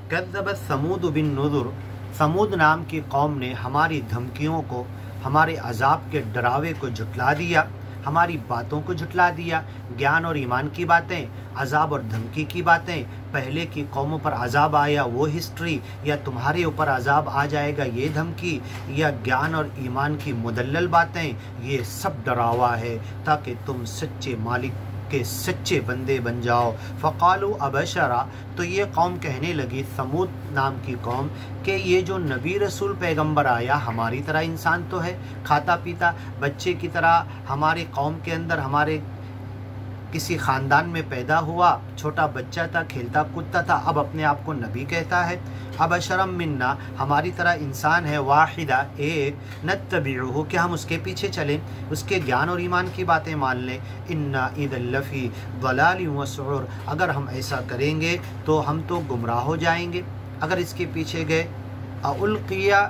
कज़्ज़बत समूद बिन नुज़ुर, समूद नाम की कौम ने हमारी धमकियों को, हमारे अजाब के डरावे को झुटला दिया, हमारी बातों को झुटला दिया। ज्ञान और ईमान की बातें, अजाब और धमकी की बातें, पहले की कौमों पर अजाब आया वो हिस्ट्री, या तुम्हारे ऊपर अजाब आ जाएगा ये धमकी, या ज्ञान और ईमान की मुदल्लल बातें, ये सब डरावा है ताकि तुम सच्चे मालिक के सच्चे बंदे बन जाओ। फ़क़ालू अबशरा, तो ये कौम कहने लगी, समूद नाम की कौम, कि ये जो नबी रसूल पैगंबर आया हमारी तरह इंसान तो है, खाता पीता बच्चे की तरह हमारे कौम के अंदर, हमारे किसी ख़ानदान में पैदा हुआ, छोटा बच्चा था, खेलता कूदता था, अब अपने आप को नबी कहता है। अब अशरम मिन्ना, हमारी तरह इंसान है, वाहिदा एक, नत्तबिउहु, कि हम उसके पीछे चलें, उसके ज्ञान और ईमान की बातें मान लें। इन्ना इदल लफ़ी ज़लालिन व सुऊर, अगर हम ऐसा करेंगे तो हम तो गुमराह हो जाएंगे अगर इसके पीछे गए। अउल्क़िया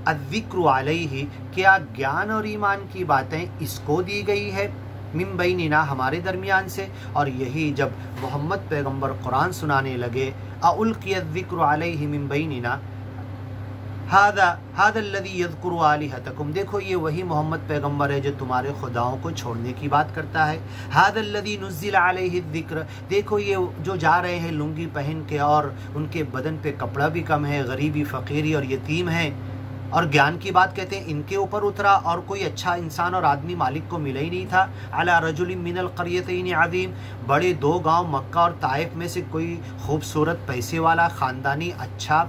अज़्ज़िक्रु अलैहि, क्या ज्ञान और ईमान की बातें इसको दी गई है, मिन बैनिना, हमारे दरमियान से। और यही जब मोहम्मद पैगंबर कुरान सुनाने लगे, अउल्क़िया ज़िक्रु अलैहि मिन बैनिना हादल्लज़ी यज़्कुरु आलिहतकुम, देखो ये वही मोहम्मद पैगंबर है जो तुम्हारे खुदाओं को छोड़ने की बात करता है। हादल्लज़ी नुज़्ज़िला अलैहि ज़िक्र, देखो ये जो जा रहे हैं लुंगी पहन के और उनके बदन पे कपड़ा भी कम है, गरीबी फ़कीरी और यतीम है, और ज्ञान की बात कहते हैं इनके ऊपर उतरा, और कोई अच्छा इंसान और आदमी मालिक को मिला ही नहीं था। अला रजुलिन मिनल क़रियतैन अज़ीम, बड़े दो गांव मक्का और ताइफ में से कोई खूबसूरत पैसे वाला ख़ानदानी अच्छा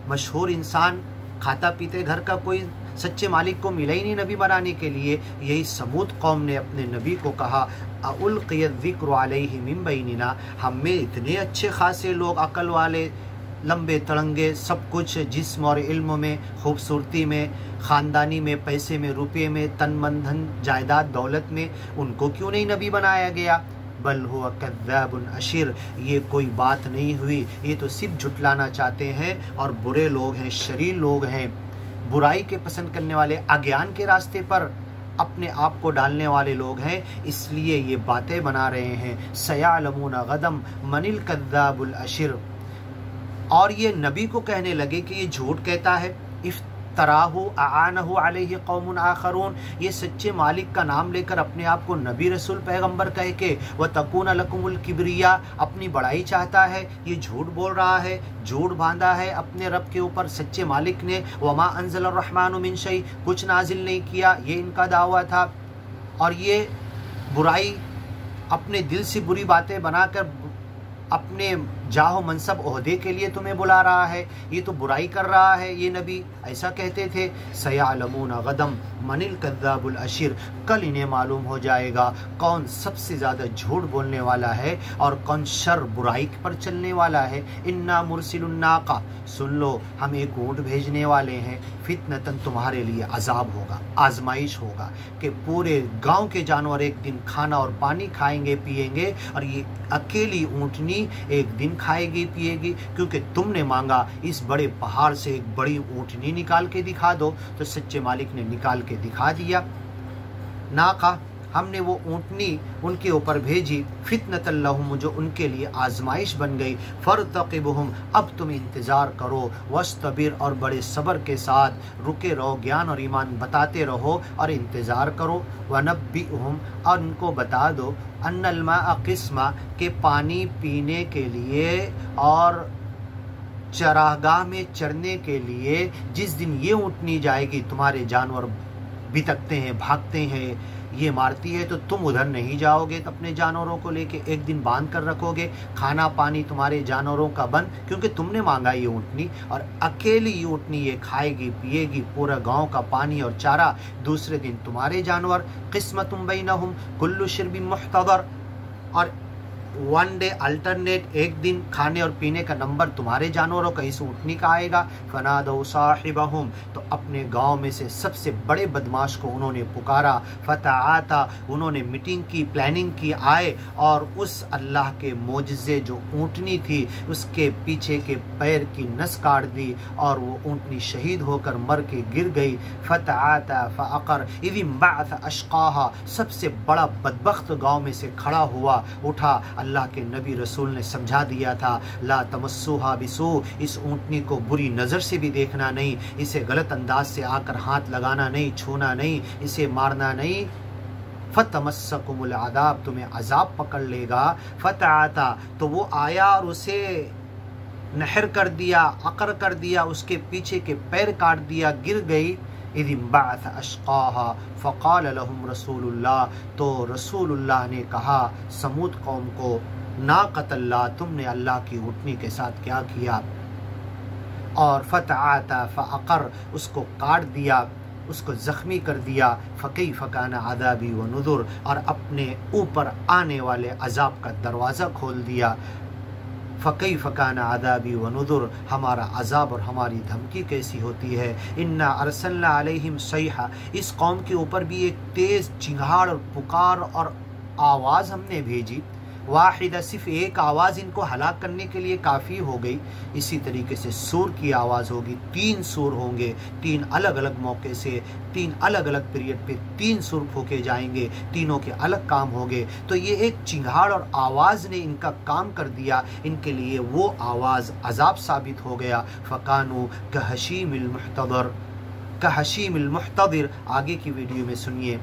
मशहूर इंसान, खाता पीते घर का कोई सच्चे मालिक को मिला ही नहीं नबी बनाने के लिए। यही समूद कौम ने अपने नबी को कहा, अउल्क़िया ज़िक्रु अलैहि मिन बैनिना, हम में इतने अच्छे खासे लोग, अकल वाले, लंबे तड़ंगे, सब कुछ जिस्म और इल्म में, खूबसूरती में, ख़ानदानी में, पैसे में, रुपये में, तन मन धन जायदाद दौलत में, उनको क्यों नहीं नबी बनाया गया। बल हुआ कज़्ज़ाबुन अशीर, ये कोई बात नहीं हुई, ये तो सिर्फ झुटलाना चाहते हैं और बुरे लोग हैं, शरीर लोग हैं, बुराई के पसंद करने वाले, अज्ञान के रास्ते पर अपने आप को डालने वाले लोग हैं, इसलिए ये बातें बना रहे हैं। सयालमूना गदम मनिल कज़्ज़ाबुल अशीर, और ये नबी को कहने लगे कि ये झूठ कहता है। इफ्तराहु आनहु अलैहि कौमुन आखरून, ये सच्चे मालिक का नाम लेकर अपने आप को नबी रसूल पैगंबर कह के, व तकून लकुमुल किब्रिया, अपनी बड़ाई चाहता है, ये झूठ बोल रहा है, झूठ बांधा है अपने रब के ऊपर सच्चे मालिक ने। वमा अंज़ल अर्रहमानु मिन शै, कुछ नाजिल नहीं किया, ये इनका दावा था। और ये बुराई अपने दिल से बुरी बातें बनाकर अपने जाहो मनसब ओहदे के लिए तुम्हें बुला रहा है, ये तो बुराई कर रहा है ये नबी, ऐसा कहते थे। सयालमून गदम मनिल कज़्ज़ाबुल अशीर, कल इन्हें मालूम हो जाएगा कौन सबसे ज़्यादा झूठ बोलने वाला है और कौन शर बुराई पर चलने वाला है। इन्ना मुरसिलुन नाका, सुन लो हम एक ऊँट भेजने वाले हैं, फितनतन, तुम्हारे लिए अजाब होगा, आजमाइश होगा, कि पूरे गांव के जानवर एक दिन खाना और पानी खाएंगे पिएंगे, और ये अकेली ऊँटनी एक दिन खाएगी पिएगी, क्योंकि तुमने मांगा इस बड़े पहाड़ से एक बड़ी ऊँटनी निकाल के दिखा दो, तो सच्चे मालिक ने निकाल के दिखा दिया। नाका, हमने वो ऊँटनी उनके ऊपर भेजी, फितनतल लहुम, जो उनके लिए आजमाइश बन गई। फरतक़िबहुम, अब तुम इंतज़ार करो, वस्तबिर, और बड़े सब्र के साथ रुके रहो, ज्ञान और ईमान बताते रहो और इंतज़ार करो। वनब्बिउहुम, और उनको बता दो, अन्नल माअ क़िस्मा, के पानी पीने के लिए और चरागाह में चरने के लिए जिस दिन ये ऊँटनी जाएगी, तुम्हारे जानवर बितकते हैं, भागते हैं, ये मारती है, तो तुम उधर नहीं जाओगे, तो अपने जानवरों को लेके एक दिन बांध कर रखोगे, खाना पानी तुम्हारे जानवरों का बंद, क्योंकि तुमने मांगा ये ऊँटनी, और अकेली ये ऊँटनी ये खाएगी पिएगी पूरा गांव का पानी और चारा, दूसरे दिन तुम्हारे जानवर। क़िस्मतुम बैनहुम कुल्लु शिर्बिन मुहतदर, और वन डे अल्टरनेट, एक दिन खाने और पीने का नंबर तुम्हारे जानवरों का इस ऊँटनी का आएगा। फनादौ साहिबहुम, तो अपने गांव में से सबसे बड़े बदमाश को उन्होंने पुकारा। फतआता, उन्होंने मीटिंग की, प्लानिंग की, आए और उस अल्लाह के मोजज़े जो ऊँटनी थी उसके पीछे के पैर की नस काट दी और वो ऊँटनी शहीद होकर मर के गिर गई। फतआता फ़अक़र इज़ इंबअथ अशक़ाहा, सबसे बड़ा बदबख्त गाँव में से खड़ा हुआ, उठा, अल्लाह के नबी रसूल ने समझा दिया था, ला तमस्सुहा बिसू, इस ऊँटनी को बुरी नज़र से भी देखना नहीं, इसे गलत अंदाज से आकर हाथ लगाना नहीं, छूना नहीं, इसे मारना नहीं। फतमस्सकुमुल अज़ाब, तुम्हें अजाब पकड़ लेगा। फतआता, तो वो आया और उसे नहर कर दिया, अकर कर दिया, उसके पीछे के पैर काट दिया, गिर गई। इदिंबाअथ अशक़ाहा फ़क़ाल लहुम रसूलुल्लाह, तो रसूलुल्लाह ने कहा समूद कौम को, नाक़तल्लाह, तुमने अल्लाह की ऊँटनी के साथ क्या किया। और फतआता फ़अक़र, उसको काट दिया, उसको ज़ख्मी कर दिया। फ़कैफ़ कान अज़ाबी व नुज़ुर, और अपने ऊपर आने वाले अज़ाब का दरवाज़ा खोल दिया। फ़कैफ़ कान अज़ाबी व नुज़ुर, हमारा अज़ाब और हमारी धमकी कैसी होती है। इन्ना अरसलना अलैहिम सैहा, इस कौम के ऊपर भी एक तेज़ चिंगाड़ और पुकार और आवाज़ हमने भेजी। वाहिदा, सिर्फ एक आवाज़ इनको हलाक करने के लिए काफ़ी हो गई। इसी तरीके से सूर की आवाज़ होगी, 3 सूर होंगे, 3 अलग अलग मौके से, 3 अलग अलग पीरियड पे 3 सूर फूके जाएंगे, तीनों के अलग काम होंगे। तो ये एक चिंगाड़ और आवाज़ ने इनका काम कर दिया, इनके लिए वो आवाज़ अजाब साबित हो गया। फ़कानू कहशीमिल मुहतदर, कहशीमिल मुहतदिर, आगे की वीडियो में सुनिए।